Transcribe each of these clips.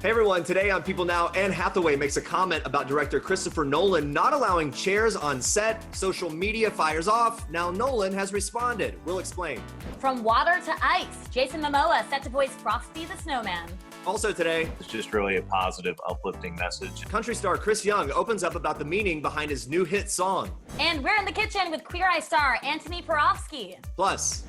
Hey everyone, today on People Now, Anne Hathaway makes a comment about director Christopher Nolan not allowing chairs on set. Social media fires off. Now Nolan has responded. We'll explain. From water to ice, Jason Momoa set to voice Frosty the Snowman. Also today, it's just really a positive, uplifting message. Country star Chris Young opens up about the meaning behind his new hit song. And we're in the kitchen with Queer Eye star Antoni Porowski. Plus,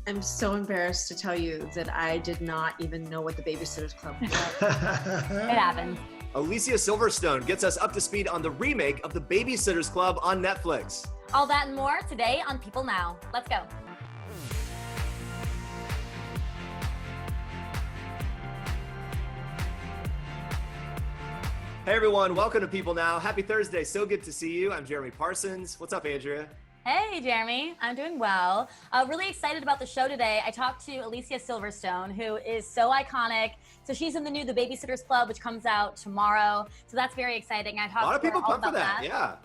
I'm so embarrassed to tell you that I did not even know what the Babysitters Club was. It happens. Alicia Silverstone gets us up to speed on the remake of the Babysitters Club on Netflix. All that and more today on People Now. Let's go. Hey everyone, welcome to People Now. Happy Thursday. So good to see you. I'm Jeremy Parsons. What's up, Andrea? Hey, Jeremy. I'm doing well. Really excited about the show today. I talked to Alicia Silverstone, who is so iconic. So she's in the new The Babysitters Club, which comes out tomorrow. So that's very exciting. I talked a lot of to her people all pumped for about that. Yeah.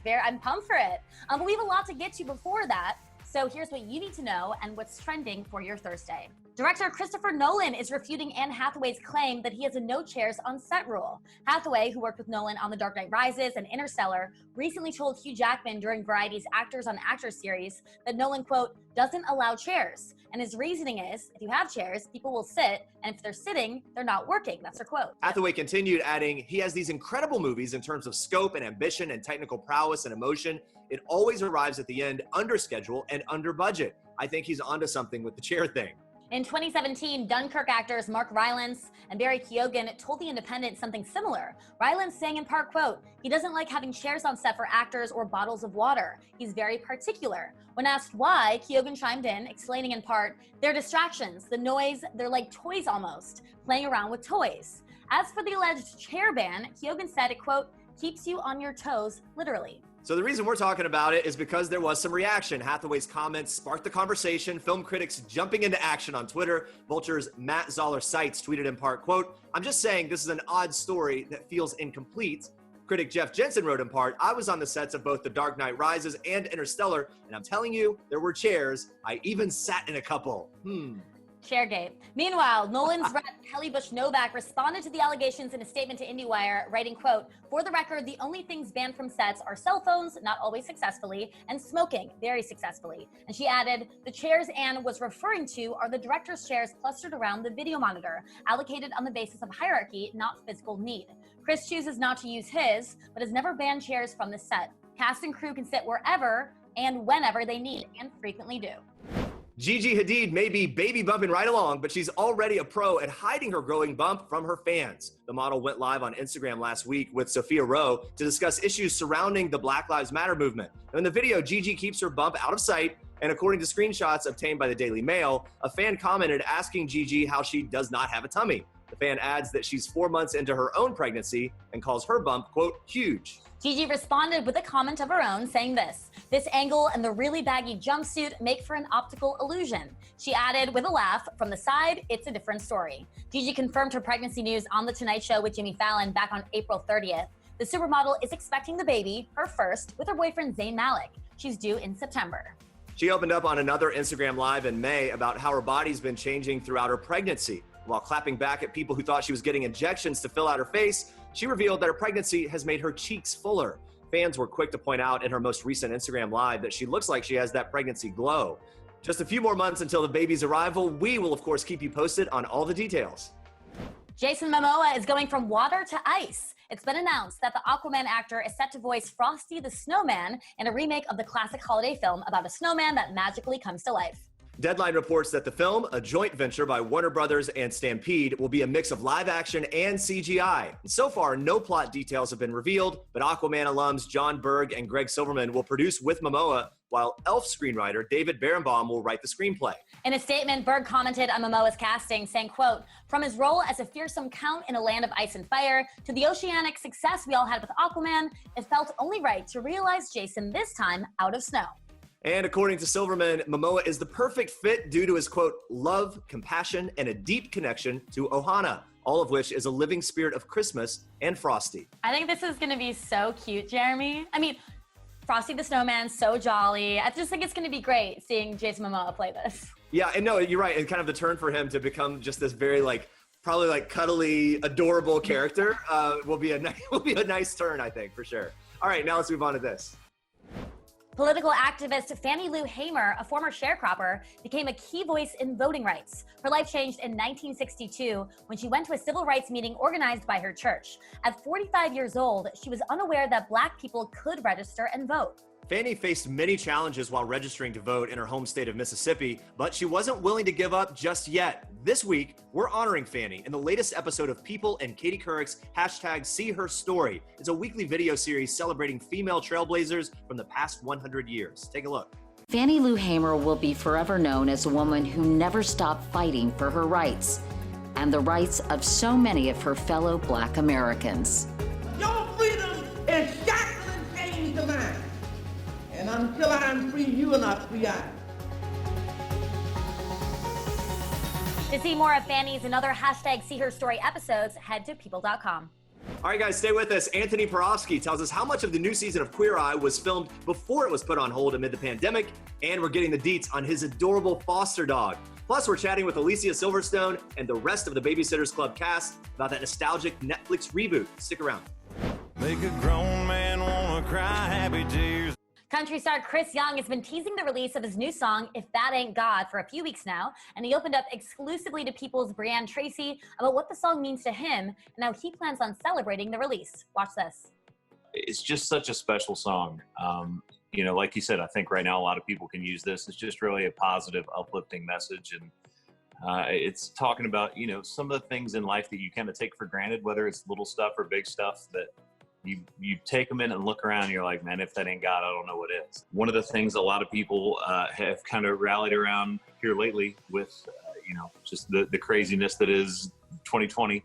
Yeah, I'm pumped for it. But we have a lot to get to before that. So here's what you need to know and what's trending for your Thursday. Director Christopher Nolan is refuting Anne Hathaway's claim that he has a no chairs on set rule. Hathaway, who worked with Nolan on The Dark Knight Rises and Interstellar, recently told Hugh Jackman during Variety's Actors on Actors series that Nolan, quote, doesn't allow chairs. And his reasoning is, if you have chairs, people will sit, and if they're sitting, they're not working. That's her quote. Hathaway continued, adding, he has these incredible movies in terms of scope and ambition and technical prowess and emotion. It always arrives at the end under schedule and under budget. I think he's onto something with the chair thing. In 2017, Dunkirk actors Mark Rylance and Barry Keoghan told The Independent something similar. Rylance saying in part, quote, he doesn't like having chairs on set for actors or bottles of water. He's very particular. When asked why, Keoghan chimed in, explaining in part, they're distractions, the noise, they're like toys almost, playing around with toys. As for the alleged chair ban, Keoghan said it, quote, keeps you on your toes, literally. So the reason we're talking about it is because there was some reaction. Hathaway's comments sparked the conversation, film critics jumping into action on Twitter. Vulture's Matt Zoller Seitz tweeted in part, quote, I'm just saying this is an odd story that feels incomplete. Critic Jeff Jensen wrote in part, I was on the sets of both The Dark Knight Rises and Interstellar, and I'm telling you, there were chairs. I even sat in a couple. Chairgate. Meanwhile, Nolan's rep, Kelly Bush Novak, responded to the allegations in a statement to IndieWire, writing, quote, for the record, the only things banned from sets are cell phones, not always successfully, and smoking, very successfully. And she added, the chairs Anne was referring to are the director's chairs clustered around the video monitor, allocated on the basis of hierarchy, not physical need. Chris chooses not to use his, but has never banned chairs from the set. Cast and crew can sit wherever and whenever they need, and frequently do. Gigi Hadid may be baby bumping right along, but she's already a pro at hiding her growing bump from her fans. The model went live on Instagram last week with Sophia Rowe to discuss issues surrounding the Black Lives Matter movement. In the video, Gigi keeps her bump out of sight, and according to screenshots obtained by the Daily Mail, a fan commented asking Gigi how she does not have a tummy. The fan adds that she's 4 months into her own pregnancy and calls her bump, quote, huge. Gigi responded with a comment of her own saying this angle and the really baggy jumpsuit make for an optical illusion. She added with a laugh, from the side, it's a different story. Gigi confirmed her pregnancy news on The Tonight Show with Jimmy Fallon back on April 30th. The supermodel is expecting the baby, her first, with her boyfriend Zayn Malik. She's due in September. She opened up on another Instagram Live in May about how her body's been changing throughout her pregnancy. While clapping back at people who thought she was getting injections to fill out her face, she revealed that her pregnancy has made her cheeks fuller. Fans were quick to point out in her most recent Instagram Live that she looks like she has that pregnancy glow. Just a few more months until the baby's arrival. We will, of course, keep you posted on all the details. Jason Momoa is going from water to ice. It's been announced that the Aquaman actor is set to voice Frosty the Snowman in a remake of the classic holiday film about a snowman that magically comes to life. Deadline reports that the film, a joint venture by Warner Brothers and Stampede, will be a mix of live action and CGI. And so far, no plot details have been revealed, but Aquaman alums John Berg and Greg Silverman will produce with Momoa, while Elf screenwriter David Berenbaum will write the screenplay. In a statement, Berg commented on Momoa's casting, saying, quote, from his role as a fearsome count in a land of ice and fire to the oceanic success we all had with Aquaman, it felt only right to realize Jason this time out of snow. And according to Silverman, Momoa is the perfect fit due to his, quote, love, compassion, and a deep connection to Ohana, all of which is a living spirit of Christmas and Frosty. I think this is going to be so cute, Jeremy. I mean, Frosty the Snowman, so jolly. I just think it's going to be great seeing Jason Momoa play this. Yeah, and no, you're right. And kind of the turn for him to become just this very, like, probably like cuddly, adorable character will be a nice turn, I think, for sure. All right, now let's move on to this. Political activist Fannie Lou Hamer, a former sharecropper, became a key voice in voting rights. Her life changed in 1962 when she went to a civil rights meeting organized by her church. At 45 years old, she was unaware that Black people could register and vote. Fannie faced many challenges while registering to vote in her home state of Mississippi, but she wasn't willing to give up just yet. This week, we're honoring Fannie in the latest episode of People and Katy Couric's #SeeHerStory. It's a weekly video series celebrating female trailblazers from the past 100 years. Take a look. Fannie Lou Hamer will be forever known as a woman who never stopped fighting for her rights and the rights of so many of her fellow Black Americans. Your freedom is shackling chains to mine. And until I'm free, you are not free either. To see more of Fannie's and other #SeeHerStory episodes, head to people.com. All right, guys, stay with us. Antoni Porowski tells us how much of the new season of Queer Eye was filmed before it was put on hold amid the pandemic, and we're getting the deets on his adorable foster dog. Plus, we're chatting with Alicia Silverstone and the rest of the Babysitters Club cast about that nostalgic Netflix reboot. Stick around. Make a grown man wanna cry happy tears. Country star Chris Young has been teasing the release of his new song, If That Ain't God, for a few weeks now, and he opened up exclusively to People's Brianne Tracy about what the song means to him and how he plans on celebrating the release. Watch this. It's just such a special song. Like you said, I think right now a lot of people can use this. It's just really a positive, uplifting message, and it's talking about, some of the things in life that you kind of take for granted, whether it's little stuff or big stuff, that you take a minute and look around and you're like, man, if that ain't God, I don't know what is. One of the things a lot of people have kind of rallied around here lately with, just the craziness that is 2020.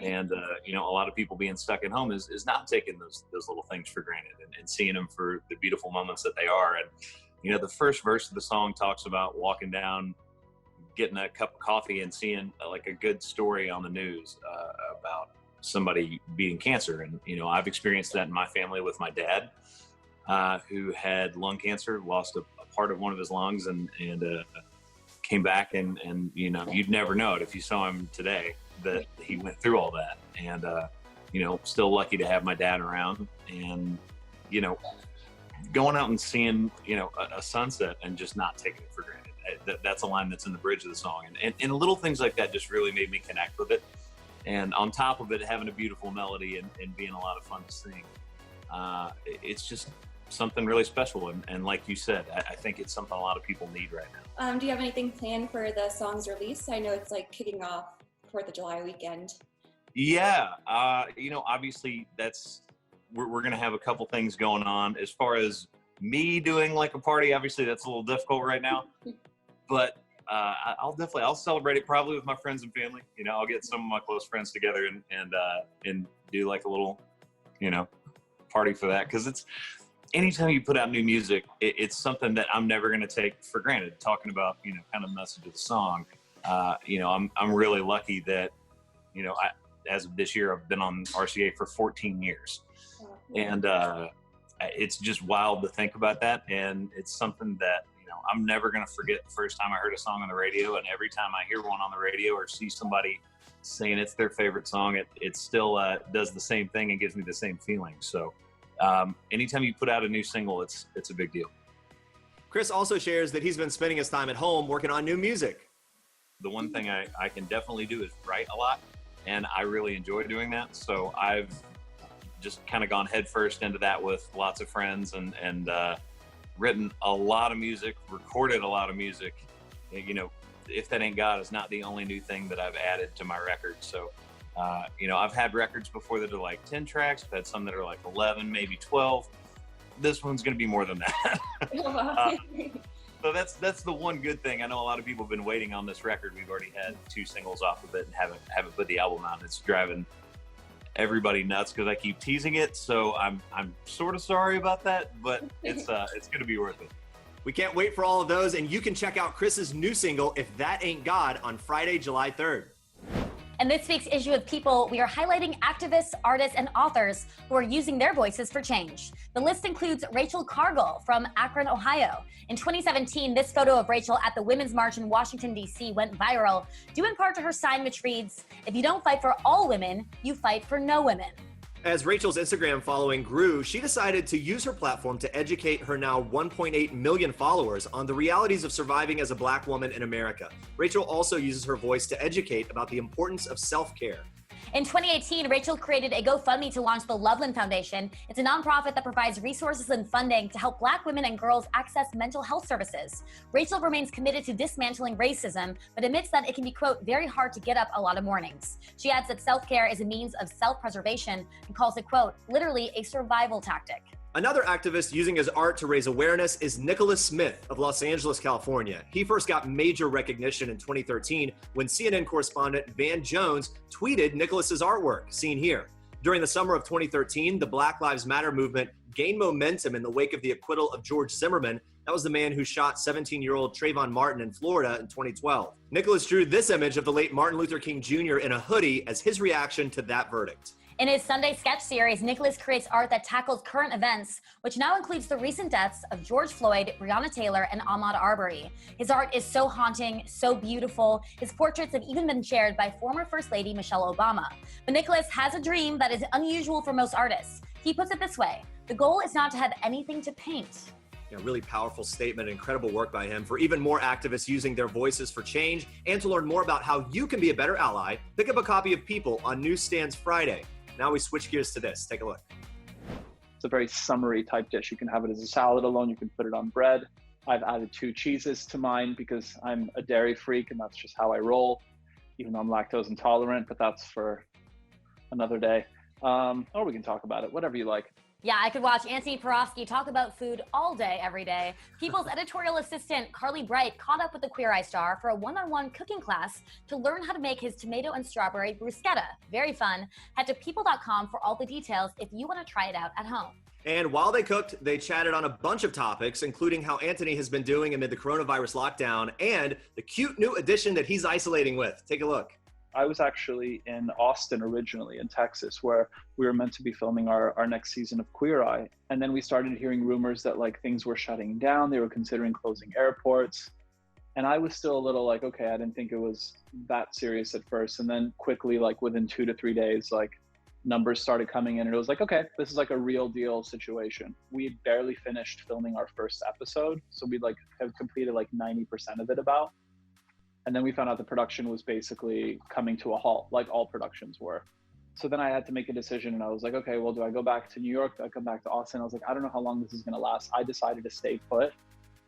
And, a lot of people being stuck at home is not taking those little things for granted and seeing them for the beautiful moments that they are. And, the first verse of the song talks about walking down, getting a cup of coffee and seeing like a good story on the news about somebody beating cancer. And, I've experienced that in my family with my dad, who had lung cancer, lost a part of one of his lungs and came back and, you'd never know it if you saw him today that he went through all that. And, still lucky to have my dad around and, going out and seeing, a sunset and just not taking it for granted. That's a line that's in the bridge of the song. And little things like that just really made me connect with it. And on top of it, having a beautiful melody and being a lot of fun to sing, it's just something really special. And like you said, I think it's something a lot of people need right now. Do you have anything planned for the song's release? I know it's like kicking off 4th of July weekend. Yeah, obviously we're going to have a couple things going on. As far as me doing like a party, obviously that's a little difficult right now, but I'll celebrate it probably with my friends and family. I'll get some of my close friends together and do like a little, party for that. Cause it's anytime you put out new music, it's something that I'm never going to take for granted. Talking about, kind of the message of the song. I'm really lucky that, as of this year, I've been on RCA for 14 years. And it's just wild to think about that. And it's something that, I'm never going to forget the first time I heard a song on the radio. And every time I hear one on the radio or see somebody saying it's their favorite song, it still does the same thing and gives me the same feeling. So anytime you put out a new single, it's a big deal. Chris also shares that he's been spending his time at home working on new music. The one thing I can definitely do is write a lot, and I really enjoy doing that. So I've just kind of gone headfirst into that with lots of friends and written a lot of music, recorded a lot of music. If That Ain't God is not the only new thing that I've added to my record. So, I've had records before that are like 10 tracks. I've had some that are like 11, maybe 12. This one's going to be more than that. So that's the one good thing. I know a lot of people have been waiting on this record. We've already had 2 singles off of it and haven't put the album out. It's driving everybody nuts because I keep teasing it. So I'm sort of sorry about that, but it's going to be worth it. We can't wait for all of those, and you can check out Chris's new single, If That Ain't God, on Friday, July 3rd. In this week's issue of People, we are highlighting activists, artists, and authors who are using their voices for change. The list includes Rachel Cargill from Akron, Ohio. In 2017, this photo of Rachel at the Women's March in Washington, D.C. went viral, due in part to her sign which reads, "If you don't fight for all women, you fight for no women." As Rachel's Instagram following grew, she decided to use her platform to educate her now 1.8 million followers on the realities of surviving as a Black woman in America. Rachel also uses her voice to educate about the importance of self-care. In 2018, Rachel created a GoFundMe to launch the Loveland Foundation. It's a nonprofit that provides resources and funding to help Black women and girls access mental health services. Rachel remains committed to dismantling racism, but admits that it can be, quote, very hard to get up a lot of mornings. She adds that self-care is a means of self-preservation and calls it, quote, literally a survival tactic. Another activist using his art to raise awareness is Nicholas Smith of Los Angeles, California. He first got major recognition in 2013 when CNN correspondent Van Jones tweeted Nicholas's artwork, seen here. During the summer of 2013, the Black Lives Matter movement gained momentum in the wake of the acquittal of George Zimmerman. That was the man who shot 17-year-old Trayvon Martin in Florida in 2012. Nicholas drew this image of the late Martin Luther King Jr. in a hoodie as his reaction to that verdict. In his Sunday sketch series, Nicholas creates art that tackles current events, which now includes the recent deaths of George Floyd, Breonna Taylor, and Ahmaud Arbery. His art is so haunting, so beautiful. His portraits have even been shared by former First Lady Michelle Obama. But Nicholas has a dream that is unusual for most artists. He puts it this way: the goal is not to have anything to paint. A really powerful statement, incredible work by him. For even more activists using their voices for change, and to learn more about how you can be a better ally, pick up a copy of People on newsstands Friday. Now we switch gears to this. Take a look. It's a very summery type dish. You can have it as a salad alone. You can put it on bread. I've added 2 cheeses to mine because I'm a dairy freak and that's just how I roll, even though I'm lactose intolerant, but that's for another day. Or we can talk about it, whatever you like. Yeah, I could watch Antoni Porowski talk about food all day, every day. People's editorial assistant, Carly Bright, caught up with the Queer Eye star for a one-on-one cooking class to learn how to make his tomato and strawberry bruschetta. Very fun. Head to people.com for all the details if you want to try it out at home. And while they cooked, they chatted on a bunch of topics, including how Antoni has been doing amid the coronavirus lockdown and the cute new addition that he's isolating with. Take a look. I was actually in Austin originally, in Texas, where we were meant to be filming our next season of Queer Eye. And then we started hearing rumors that like things were shutting down. They were considering closing airports. And I was still a little like, okay, I didn't think it was that serious at first. And then quickly, like within 2 to 3 days, like numbers started coming in and it was like, okay, this is like a real deal situation. We had barely finished filming our first episode. So we like have completed like 90% of it about. And then we found out the production was basically coming to a halt, like all productions were. So then I had to make a decision and I was like, okay, well, do I go back to New York? Do I come back to Austin? I was like, I don't know how long this is gonna last. I decided to stay put.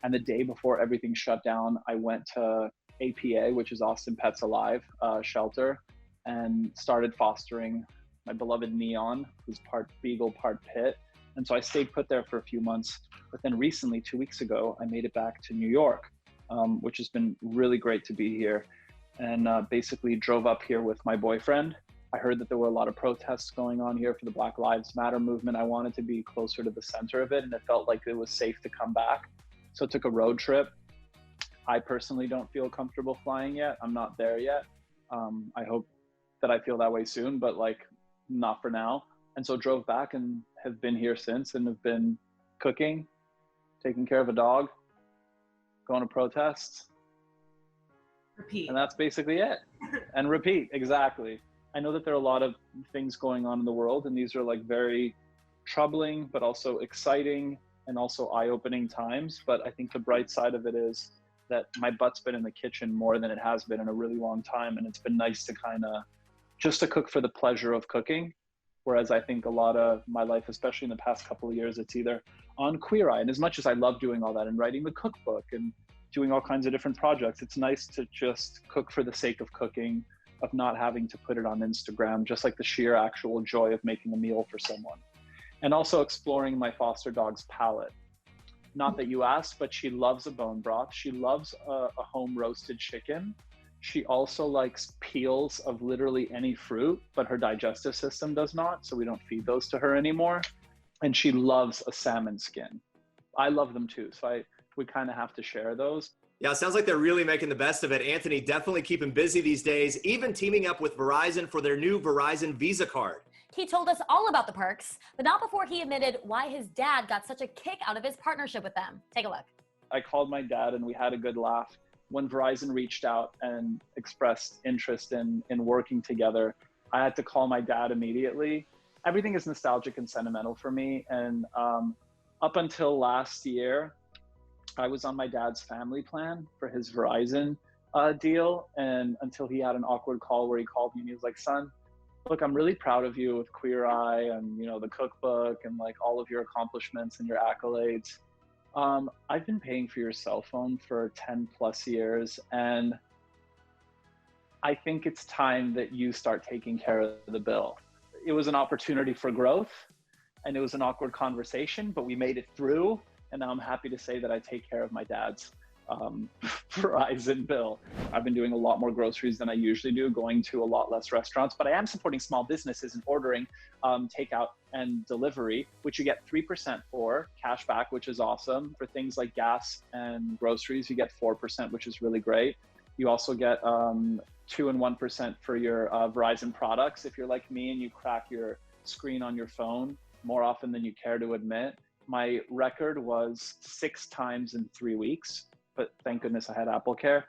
And the day before everything shut down, I went to APA, which is Austin Pets Alive shelter, and started fostering my beloved Neon, who's part beagle, part pit. And so I stayed put there for a few months. But then recently, 2 weeks ago, I made it back to New York. Which has been really great to be here, and basically drove up here with my boyfriend. I heard that there were a lot of protests going on here for the Black Lives Matter movement. I wanted to be closer to the center of it, and it felt like it was safe to come back. So I took a road trip. I personally don't feel comfortable flying yet. I'm not there yet. I hope that I feel that way soon, but like not for now. And so drove back and have been here since, and have been cooking, taking care of a dog, going to protests. Repeat. And that's basically it. And repeat, exactly. I know that there are a lot of things going on in the world, and these are like very troubling, but also exciting and also eye-opening times. But I think the bright side of it is that my butt's been in the kitchen more than it has been in a really long time. And it's been nice to kind of just to cook for the pleasure of cooking. Whereas I think a lot of my life, especially in the past couple of years, it's either on Queer Eye. And as much as I love doing all that and writing the cookbook and doing all kinds of different projects, it's nice to just cook for the sake of cooking, of not having to put it on Instagram, just like the sheer actual joy of making a meal for someone. And also exploring my foster dog's palate. Not that you asked, but she loves a bone broth. She loves a home roasted chicken. She also likes peels of literally any fruit, but her digestive system does not, so we don't feed those to her anymore. And she loves a salmon skin. I love them too, so we kind of have to share those. Yeah, it sounds like they're really making the best of it. Antoni definitely keeping busy these days, even teaming up with Verizon for their new Verizon Visa card. He told us all about the perks, but not before he admitted why his dad got such a kick out of his partnership with them. Take a look. I called my dad and we had a good laugh. When Verizon reached out and expressed interest in working together, I had to call my dad immediately. Everything is nostalgic and sentimental for me. And up until last year, I was on my dad's family plan for his Verizon deal. And until he had an awkward call where he called me and he was like, son, look, I'm really proud of you with Queer Eye and, you know, the cookbook and like all of your accomplishments and your accolades. I've been paying for your cell phone for 10 plus years. And I think it's time that you start taking care of the bill. It was an opportunity for growth and it was an awkward conversation, but we made it through. And now I'm happy to say that I take care of my dad's Verizon bill. I've been doing a lot more groceries than I usually do, going to a lot less restaurants, but I am supporting small businesses and ordering takeout and delivery, which you get 3% for cash back, which is awesome. For things like gas and groceries, you get 4%, which is really great. You also get 2 and 1% for your Verizon products. If you're like me and you crack your screen on your phone more often than you care to admit, my record was 6 times in 3 weeks, but thank goodness I had Apple Care.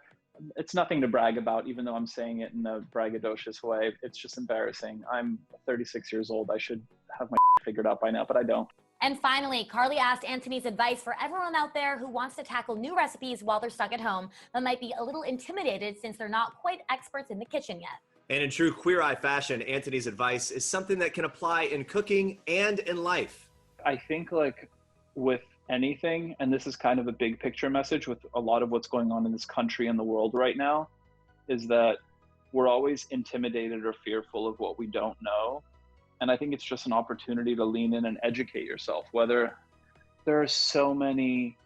It's nothing to brag about, even though I'm saying it in a braggadocious way. It's just embarrassing. I'm 36 years old. I should have my figured out by now, but I don't. And finally, Carly asked Antoni's advice for everyone out there who wants to tackle new recipes while they're stuck at home, but might be a little intimidated since they're not quite experts in the kitchen yet. And in true Queer Eye fashion, Antoni's advice is something that can apply in cooking and in life. I think like with anything, and this is kind of a big picture message with a lot of what's going on in this country and the world right now, is that we're always intimidated or fearful of what we don't know. And I think it's just an opportunity to lean in and educate yourself. Whether there are so many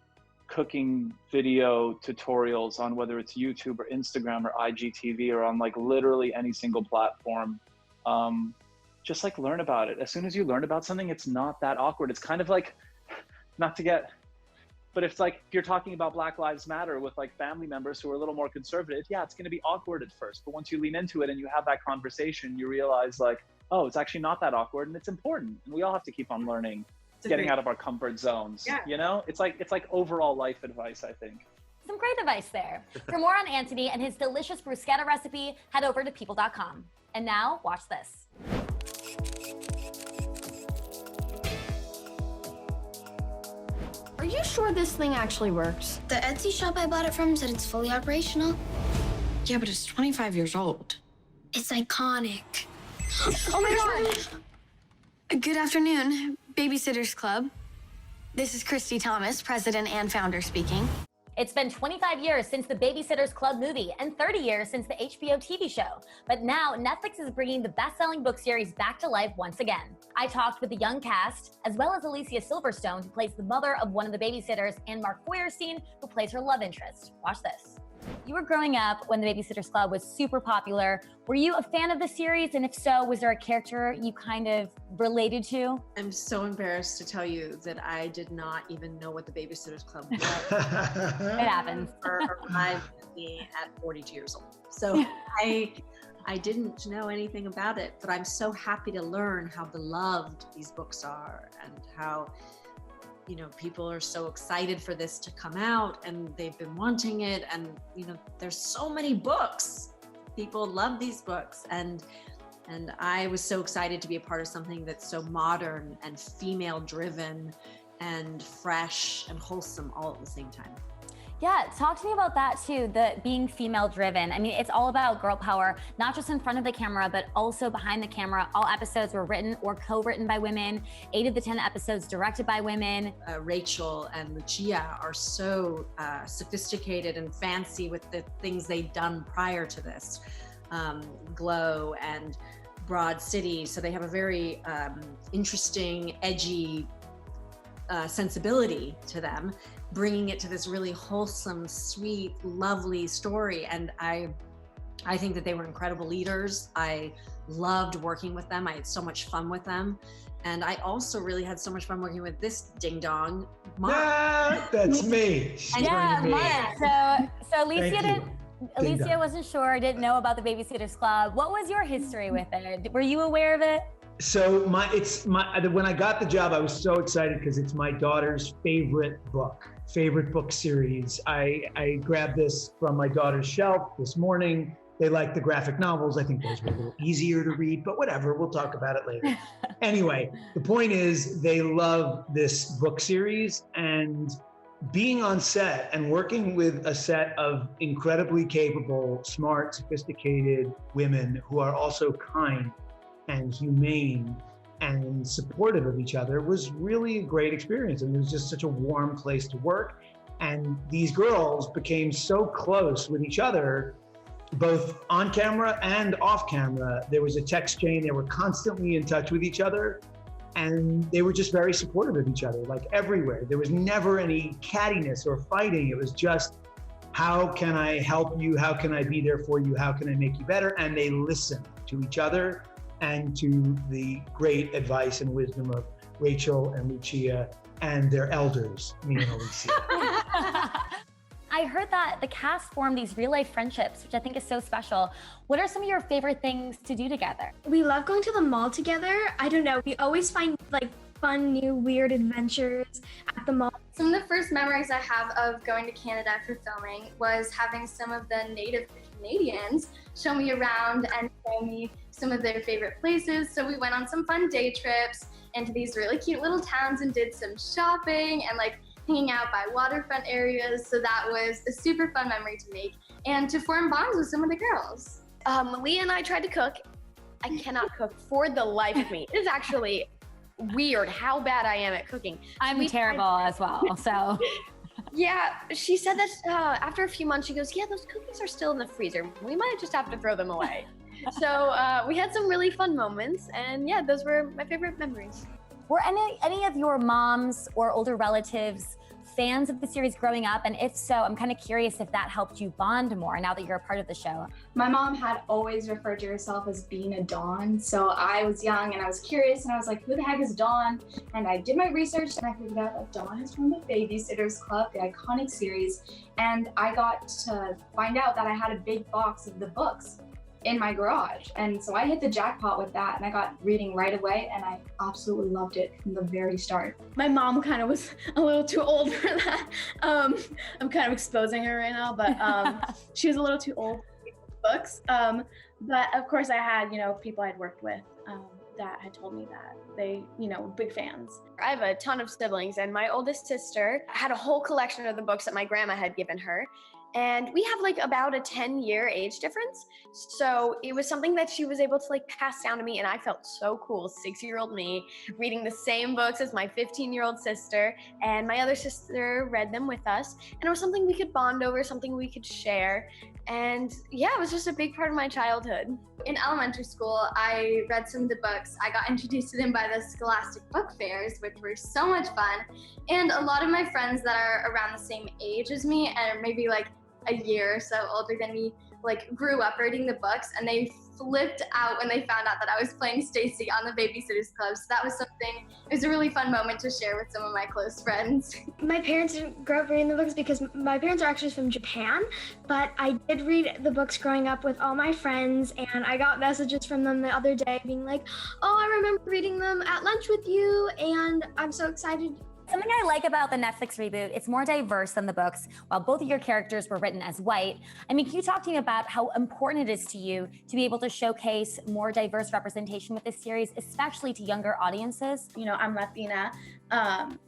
cooking video tutorials on whether it's YouTube or Instagram or IGTV or on like literally any single platform, just like learn about it. As soon as you learn about something, it's not that awkward. It's kind of like, not to get, but if like you're talking about Black Lives Matter with like family members who are a little more conservative, yeah, it's going to be awkward at first. But once you lean into it and you have that conversation, you realize like, oh, it's actually not that awkward and it's important. And we all have to keep on learning, getting out of our comfort zones. Yeah. You know, it's like overall life advice, I think. Some great advice there. For more on Antoni and his delicious bruschetta recipe, head over to people.com. And now watch this. Are you sure this thing actually works? The Etsy shop I bought it from said it's fully operational. Yeah, but it's 25 years old. It's iconic. Oh my God! Good afternoon, Babysitters Club. This is Christy Thomas, president and founder speaking. It's been 25 years since the Babysitters Club movie and 30 years since the HBO TV show. But now Netflix is bringing the best-selling book series back to life once again. I talked with the young cast, as well as Alicia Silverstone, who plays the mother of one of the babysitters, and Mark Feuerstein, who plays her love interest. Watch this. You were growing up when the Babysitters Club was super popular. Were you a fan of the series? And if so, was there a character you kind of related to? I'm so embarrassed to tell you that I did not even know what the Babysitters Club was. It happens. Arrived at me at 42 years old. So I didn't know anything about it, but I'm so happy to learn how beloved these books are and how, you know, people are so excited for this to come out and they've been wanting it. And, you know, there's so many books. People love these books. And I was so excited to be a part of something that's so modern and female driven and fresh and wholesome all at the same time. Yeah, talk to me about that too, the being female driven. I mean, it's all about girl power, not just in front of the camera, but also behind the camera. All episodes were written or co-written by women, 8 of the 10 episodes directed by women. Rachel and Lucia are so sophisticated and fancy with the things they've done prior to this. Glow and Broad City. So they have a very interesting, edgy sensibility to them, bringing it to this really wholesome, sweet, lovely story. And I think that they were incredible leaders. I loved working with them. I had so much fun with them. And I also really had so much fun working with this ding-dong, Mark. That's me. Yeah, Mark. So Alicia Alicia wasn't sure, didn't know about the Babysitters Club. What was your history with it? Were you aware of it? So when I got the job, I was so excited because it's my daughter's favorite book series. I grabbed this from my daughter's shelf this morning. They like the graphic novels. I think those were a little easier to read, but whatever, we'll talk about it later. Anyway, the point is they love this book series, and being on set and working with a set of incredibly capable, smart, sophisticated women who are also kind and humane and supportive of each other was really a great experience. And it was just such a warm place to work. And these girls became so close with each other, both on camera and off camera. There was a text chain. They were constantly in touch with each other. And they were just very supportive of each other, like everywhere. There was never any cattiness or fighting. It was just, how can I help you? How can I be there for you? How can I make you better? And they listened to each other and to the great advice and wisdom of Rachel and Lucia and their elders, me and Alicia. I heard that the cast formed these real life friendships, which I think is so special. What are some of your favorite things to do together? We love going to the mall together. I don't know, we always find like fun, new, weird adventures at the mall. Some of the first memories I have of going to Canada for filming was having some of the native Canadians show me around and show me some of their favorite places. So we went on some fun day trips into these really cute little towns and did some shopping and like hanging out by waterfront areas. So that was a super fun memory to make and to form bonds with some of the girls. Leah and I tried to cook. I cannot cook for the life of me. It is actually weird how bad I am at cooking. I'm terrible as well, so. Yeah, she said that after a few months, she goes, yeah, those cookies are still in the freezer. We might just have to throw them away. So we had some really fun moments, and yeah, those were my favorite memories. Were any of your moms or older relatives fans of the series growing up? And if so, I'm kind of curious if that helped you bond more now that you're a part of the show. My mom had always referred to herself as being a Dawn. So I was young and I was curious and I was like, who the heck is Dawn? And I did my research and I figured out that Dawn is from the Babysitters Club, the iconic series. And I got to find out that I had a big box of the books in my garage. And so I hit the jackpot with that and I got reading right away and I absolutely loved it from the very start. My mom kind of was a little too old for that. I'm kind of exposing her right now, but she was a little too old for books. But of course I had, people I'd worked with that had told me that they, big fans. I have a ton of siblings and my oldest sister had a whole collection of the books that my grandma had given her. And we have like about a 10-year age difference. So it was something that she was able to like pass down to me. And I felt so cool, 6-year-old me, reading the same books as my 15-year-old sister. And my other sister read them with us. And it was something we could bond over, something we could share. And yeah, it was just a big part of my childhood. In elementary school, I read some of the books. I got introduced to them by the Scholastic Book Fairs, which were so much fun. And a lot of my friends that are around the same age as me, and maybe like a year or so older than me, like grew up reading the books, and they flipped out when they found out that I was playing Stacy on the Babysitters Club. So that was something, it was a really fun moment to share with some of my close friends. My parents didn't grow up reading the books because my parents are actually from Japan, but I did read the books growing up with all my friends, and I got messages from them the other day being like, oh, I remember reading them at lunch with you, and I'm so excited. Something I like about the Netflix reboot, it's more diverse than the books. While both of your characters were written as white, can you talk to me about how important it is to you to be able to showcase more diverse representation with this series, especially to younger audiences? I'm Latina,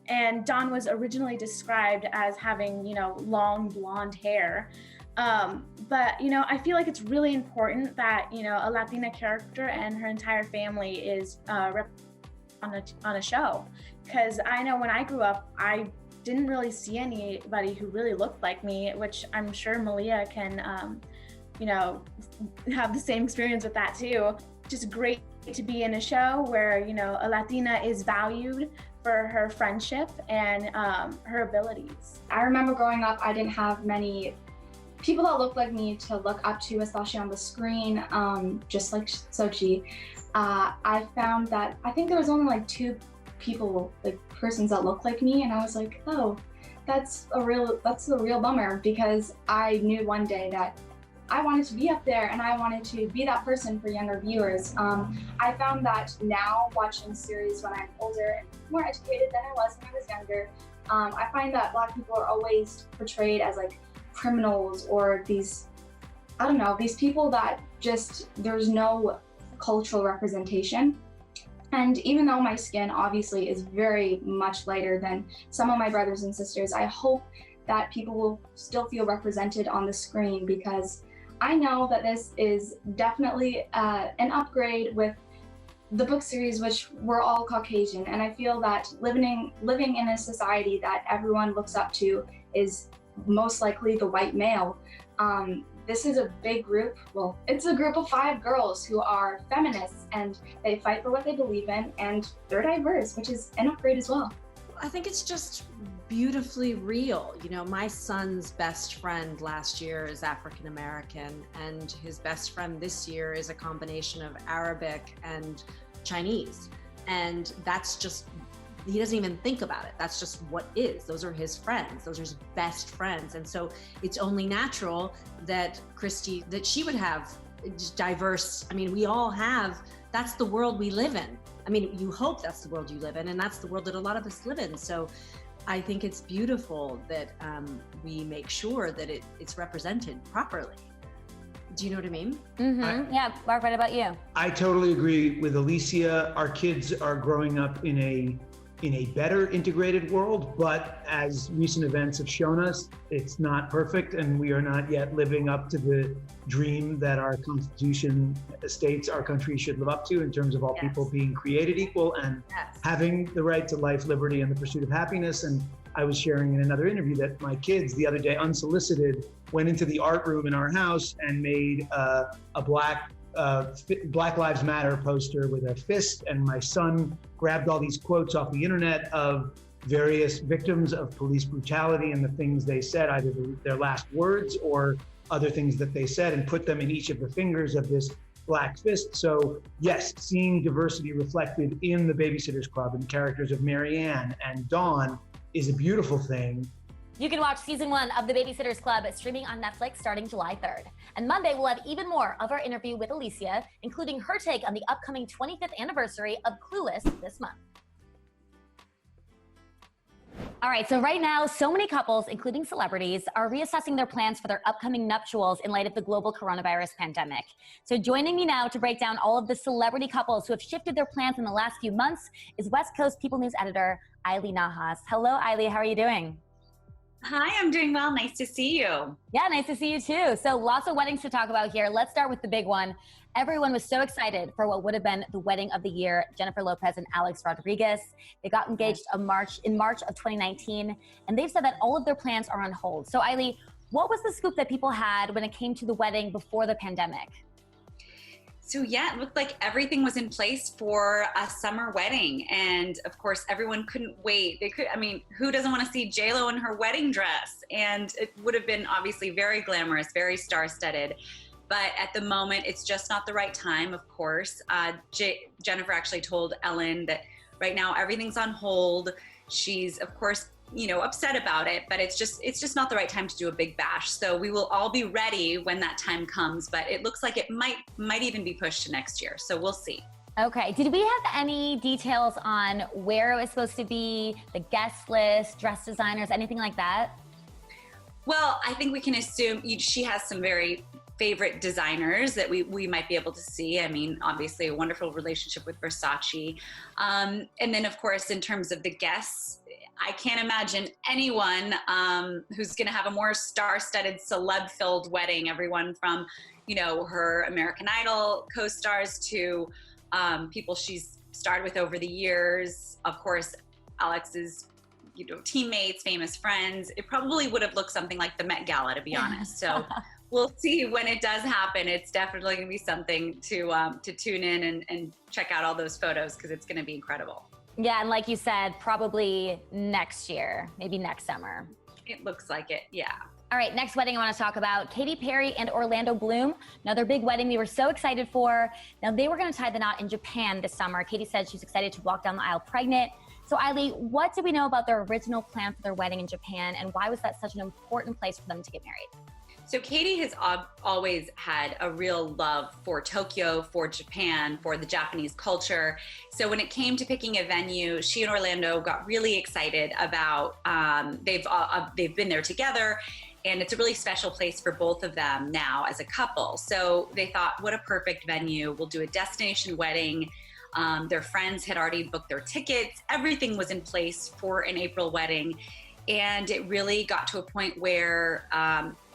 and Dawn was originally described as having, long blonde hair. But I feel like it's really important that, a Latina character and her entire family is on a show. Because I know when I grew up, I didn't really see anybody who really looked like me, which I'm sure Malia can, have the same experience with that too. Just great to be in a show where, a Latina is valued for her friendship and her abilities. I remember growing up, I didn't have many people that look like me to look up to, especially on the screen, just like Sochi. I found that I think there was only like 2 people, like persons that look like me, and I was like, oh, that's a real bummer, because I knew one day that I wanted to be up there and I wanted to be that person for younger viewers. I found that now watching series when I'm older and more educated than I was when I was younger, I find that Black people are always portrayed as like criminals or these, I don't know, these people that just, there's no cultural representation. And even though my skin obviously is very much lighter than some of my brothers and sisters, I hope that people will still feel represented on the screen, because I know that this is definitely an upgrade with the book series, which we're all Caucasian. And I feel that living in a society that everyone looks up to is most likely the white male. This is a big group. Well, it's a group of 5 girls who are feminists, and they fight for what they believe in, and they're diverse, which is an upgrade as well. I think it's just beautifully real. You know, my son's best friend last year is African American, and his best friend this year is a combination of Arabic and Chinese. And that's just, he doesn't even think about it. That's just what is. Those are his friends. Those are his best friends. And so it's only natural that Christy, that she would have diverse, I mean, we all have, that's the world we live in. I mean, you hope that's the world you live in, and that's the world that a lot of us live in. So I think it's beautiful that we make sure that it's represented properly. Do you know what I mean? Mm-hmm. Yeah, Mark, what about you? I totally agree with Alicia. Our kids are growing up in a better integrated world, but as recent events have shown us, it's not perfect, and we are not yet living up to the dream that our Constitution states our country should live up to, in terms of all people being created equal and having the right to life, liberty, and the pursuit of happiness. And I was sharing in another interview that my kids the other day, unsolicited, went into the art room in our house and made a Black Lives Matter poster with a fist, and my son grabbed all these quotes off the internet of various victims of police brutality and the things they said, either their last words or other things that they said, and put them in each of the fingers of this black fist. So yes, seeing diversity reflected in the Babysitters Club and characters of Marianne and Dawn is a beautiful thing. You can watch season 1 of The Babysitters Club streaming on Netflix starting July 3rd. And Monday, we'll have even more of our interview with Alicia, including her take on the upcoming 25th anniversary of Clueless this month. All right, so right now, so many couples, including celebrities, are reassessing their plans for their upcoming nuptials in light of the global coronavirus pandemic. So joining me now to break down all of the celebrity couples who have shifted their plans in the last few months is West Coast People News editor, Ailey Nahas. Hello, Ailey, how are you doing? Hi, I'm doing well. Nice to see you. Yeah, nice to see you too. So lots of weddings to talk about here. Let's start with the big one. Everyone was so excited for what would have been the wedding of the year, Jennifer Lopez and Alex Rodriguez. They got engaged in March of 2019, and they've said that all of their plans are on hold. So Ailey, what was the scoop that people had when it came to the wedding before the pandemic? So yeah, it looked like everything was in place for a summer wedding. And of course, everyone couldn't wait. Who doesn't want to see J-Lo in her wedding dress? And it would have been obviously very glamorous, very star-studded. But at the moment, it's just not the right time, of course. Jennifer actually told Ellen that right now everything's on hold. She's, of course, upset about it, but it's just not the right time to do a big bash. So we will all be ready when that time comes, but it looks like it might even be pushed to next year. So we'll see. Okay, did we have any details on where it was supposed to be, the guest list, dress designers, anything like that? Well, I think we can assume she has some very favorite designers that we might be able to see. I mean, obviously a wonderful relationship with Versace. And then of course, in terms of the guests, I can't imagine anyone who's going to have a more star-studded, celeb-filled wedding. Everyone from, her American Idol co-stars to people she's starred with over the years. Of course, Alex's, teammates, famous friends. It probably would have looked something like the Met Gala, to be honest. So we'll see when it does happen. It's definitely going to be something to tune in and check out all those photos, because it's going to be incredible. Yeah, and like you said, probably next year, maybe next summer. It looks like it, yeah. All right, next wedding I want to talk about, Katy Perry and Orlando Bloom. Another big wedding we were so excited for. Now, they were going to tie the knot in Japan this summer. Katy said she's excited to walk down the aisle pregnant. So, Eiley, what did we know about their original plan for their wedding in Japan, and why was that such an important place for them to get married? So Katy has always had a real love for Tokyo, for Japan, for the Japanese culture. So when it came to picking a venue, she and Orlando got really excited about, they've been there together, and it's a really special place for both of them now as a couple. So they thought, what a perfect venue. We'll do a destination wedding. Their friends had already booked their tickets. Everything was in place for an April wedding. And it really got to a point where,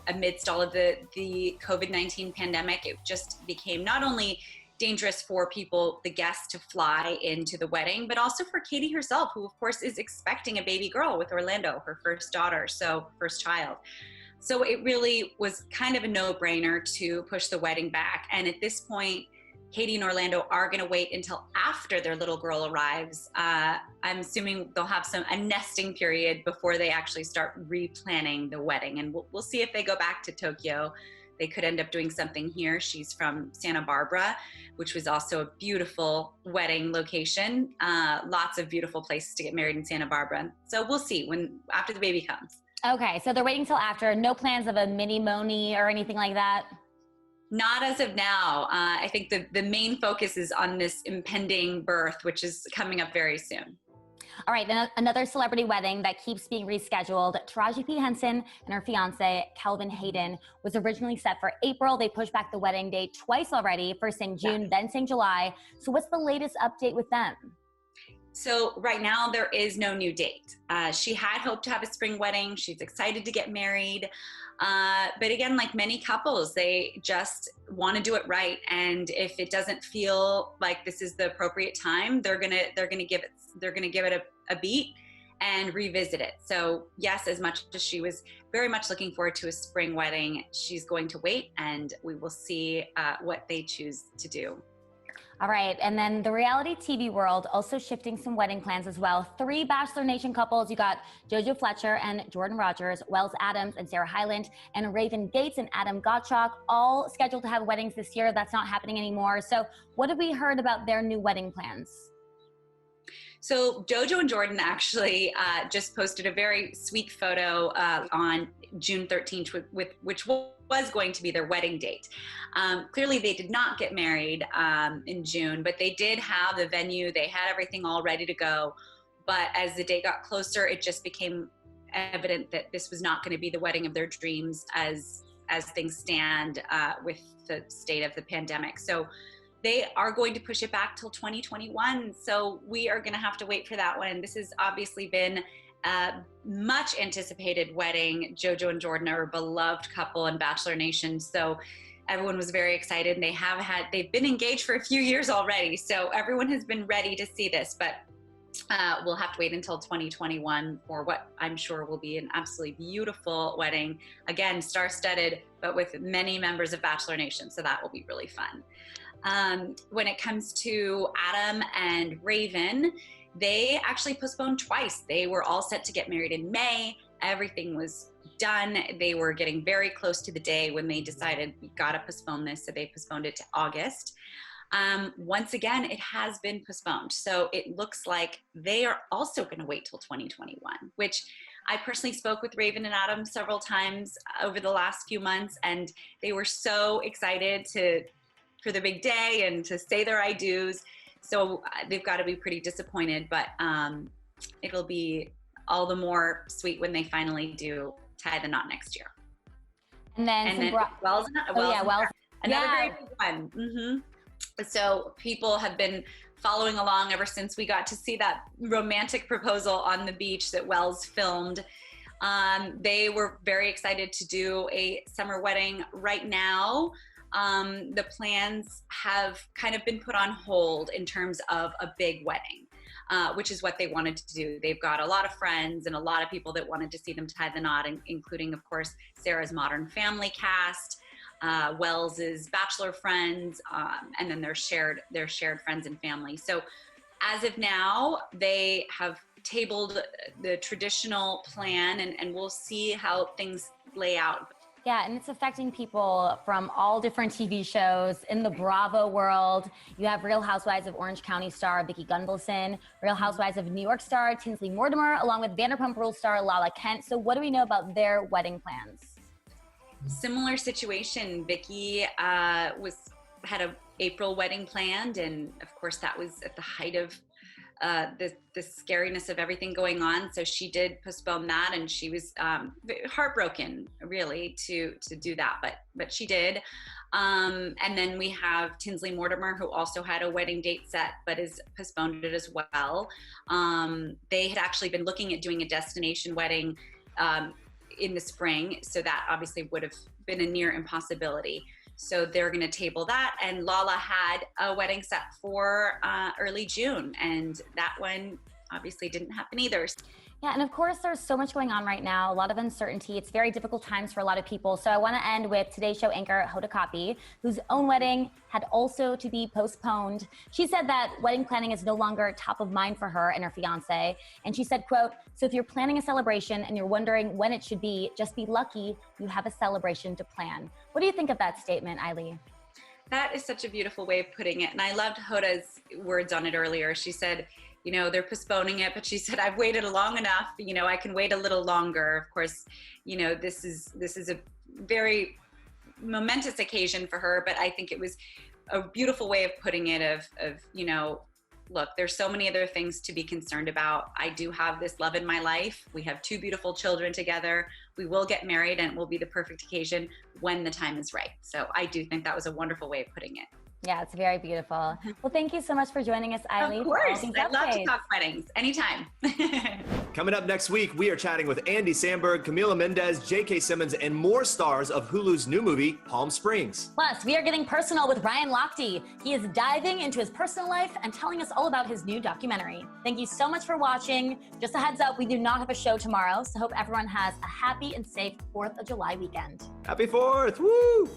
amidst all of the COVID-19 pandemic, it just became not only dangerous for people, the guests, to fly into the wedding, but also for Katy herself, who of course is expecting a baby girl with Orlando, her first daughter, so first child. So it really was kind of a no-brainer to push the wedding back. And at this point, Katy and Orlando are going to wait until after their little girl arrives. I'm assuming they'll have a nesting period before they actually start replanning the wedding. And we'll see if they go back to Tokyo. They could end up doing something here. She's from Santa Barbara, which was also a beautiful wedding location. Lots of beautiful places to get married in Santa Barbara. So we'll see after the baby comes. Okay, so they're waiting till after. No plans of a mini Moni or anything like that? Not as of now. I think the main focus is on this impending birth, which is coming up very soon. All right, another celebrity wedding that keeps being rescheduled. Taraji P. Henson and her fiance, Kelvin Hayden, was originally set for April. They pushed back the wedding date twice already, first saying June, then saying July. So what's the latest update with them? So right now there is no new date. She had hoped to have a spring wedding. She's excited to get married. But again, like many couples, they just want to do it right. And if it doesn't feel like this is the appropriate time, they're gonna give it a beat and revisit it. So yes, as much as she was very much looking forward to a spring wedding, she's going to wait, and we will see what they choose to do. All right, and then the reality TV world also shifting some wedding plans as well. 3 Bachelor Nation couples. You got JoJo Fletcher and Jordan Rogers, Wells Adams and Sarah Hyland, and Raven Gates and Adam Gottschalk, all scheduled to have weddings this year. That's not happening anymore. So what have we heard about their new wedding plans? So JoJo and Jordan actually just posted a very sweet photo on June 13th, which was going to be their wedding date. Clearly they did not get married in June, but they did have the venue. They had everything all ready to go. But as the date got closer, it just became evident that this was not going to be the wedding of their dreams as things stand with the state of the pandemic. So they are going to push it back till 2021. So we are going to have to wait for that one. This has obviously been a much anticipated wedding. JoJo and Jordan are a beloved couple in Bachelor Nation. So everyone was very excited, and they've been engaged for a few years already. So everyone has been ready to see this, but we'll have to wait until 2021 for what I'm sure will be an absolutely beautiful wedding. Again, star-studded, but with many members of Bachelor Nation. So that will be really fun. When it comes to Adam and Raven, they actually postponed twice. They were all set to get married in May. Everything was done. They were getting very close to the day when they decided we gotta postpone this. So they postponed it to August. Once again, it has been postponed. So it looks like they are also gonna wait till 2021, which I personally spoke with Raven and Adam several times over the last few months, and they were so excited for the big day and to say their I do's. So they've got to be pretty disappointed, but it'll be all the more sweet when they finally do tie the knot next year. And then Wells, Wells. Another very big one. Mm-hmm. So people have been following along ever since we got to see that romantic proposal on the beach that Wells filmed. They were very excited to do a summer wedding. Right now, the plans have kind of been put on hold in terms of a big wedding, which is what they wanted to do. They've got a lot of friends and a lot of people that wanted to see them tie the knot, including, of course, Sarah's Modern Family cast, Wells's Bachelor friends, and then their shared friends and family. So as of now, they have tabled the traditional plan, and we'll see how things lay out. Yeah, and it's affecting people from all different TV shows in the Bravo world. You have Real Housewives of Orange County star Vicki Gunvalson, Real Housewives of New York star Tinsley Mortimer, along with Vanderpump Rules star Lala Kent. So what do we know about their wedding plans? Similar situation. Vicki had a April wedding planned, and of course that was at the height of the scariness of everything going on. So she did postpone that, and she was heartbroken really to do that, but she did. And then we have Tinsley Mortimer, who also had a wedding date set, but is postponed it as well. They had actually been looking at doing a destination wedding in the spring, so that obviously would have been a near impossibility. So they're going to table that. And Lala had a wedding set for early June, and that one obviously didn't happen either. Yeah, and of course, there's so much going on right now, a lot of uncertainty. It's very difficult times for a lot of people. So I want to end with Today Show anchor Hoda Kotb, whose own wedding had also to be postponed. She said that wedding planning is no longer top of mind for her and her fiance. And she said, quote, "So if you're planning a celebration and you're wondering when it should be, just be lucky you have a celebration to plan." What do you think of that statement, Eileen? That is such a beautiful way of putting it. And I loved Hoda's words on it earlier. She said, you know, they're postponing it, but she said, I've waited long enough, you know, I can wait a little longer. Of course, you know, this is a very momentous occasion for her, but I think it was a beautiful way of putting it of, you know, look, there's so many other things to be concerned about. I do have this love in my life. We have 2 beautiful children together. We will get married, and it will be the perfect occasion when the time is right. So I do think that was a wonderful way of putting it. Yeah, it's very beautiful. Well, thank you so much for joining us, Eileen. Of course. I'd love to talk weddings anytime. Coming up next week, we are chatting with Andy Samberg, Camila Mendez, J.K. Simmons, and more stars of Hulu's new movie, Palm Springs. Plus, we are getting personal with Ryan Lochte. He is diving into his personal life and telling us all about his new documentary. Thank you so much for watching. Just a heads up, we do not have a show tomorrow, so hope everyone has a happy and safe 4th of July weekend. Happy 4th! Woo!